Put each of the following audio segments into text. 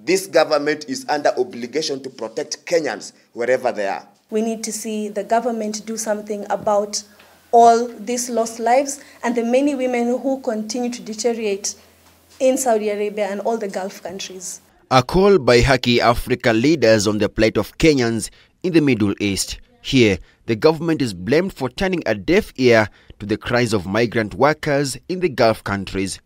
this government is under obligation to protect Kenyans wherever they are. We need to see the government do something about all these lost lives and the many women who continue to deteriorate in Saudi Arabia and all the Gulf countries. A call by Haki Africa leaders on the plight of Kenyans in the Middle East. Here, the government is blamed for turning a deaf ear to the cries of migrant workers in the Gulf countries.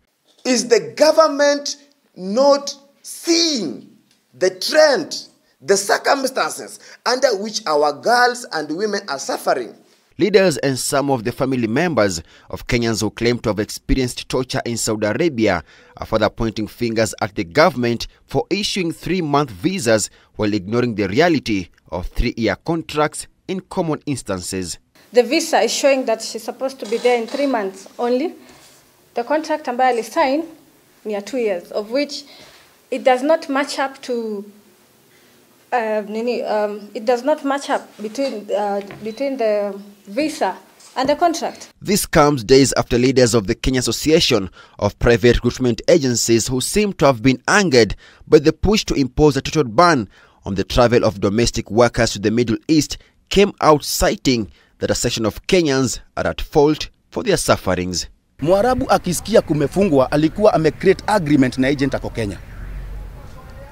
Is the government not seeing the trend, the circumstances under which our girls and women are suffering? Leaders and some of the family members of Kenyans who claim to have experienced torture in Saudi Arabia are further pointing fingers at the government for issuing 3-month visas while ignoring the reality of 3-year contracts in common instances. The visa is showing that she's supposed to be there in 3 months only. The contract ambayo alisign near 2 years, of which it does not match up to it does not match up between the visa and the contract. This comes days after leaders of the Kenya Association of Private Recruitment Agencies, who seem to have been angered by the push to impose a total ban on the travel of domestic workers to the Middle East, came out citing that a section of Kenyans are at fault for their sufferings. Mwarabu akisikia kumefungwa alikuwa amecreate agreement na agent ako Kenya.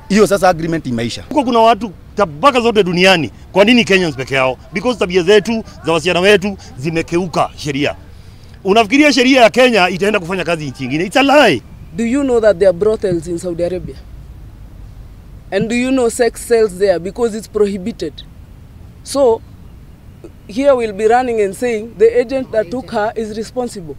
Hiyo sasa agreement imeisha. Huko kuna watu tabaka zote duniani. Kwa nini Kenyans peke yao? Because tabia zetu za wasichana wetu zimekeuka sheria. Unafikiria sheria ya Kenya itaenda kufanya kazi nchi nyingine? It's a lie. Do you know that there are brothels in Saudi Arabia? And do you know sex sells there because it's prohibited? So here we'll be running and saying the agent that took her is responsible.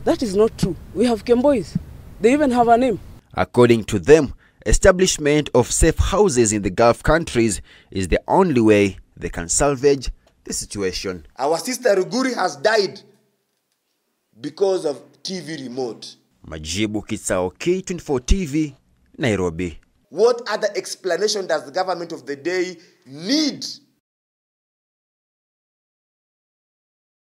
That is not true. We have Kemboys. They even have a name. According to them, establishment of safe houses in the Gulf countries is the only way they can salvage the situation. Our sister Ruguri has died because of TV remote. Majibu Kitsao, K24 TV, Nairobi. What other explanation does the government of the day need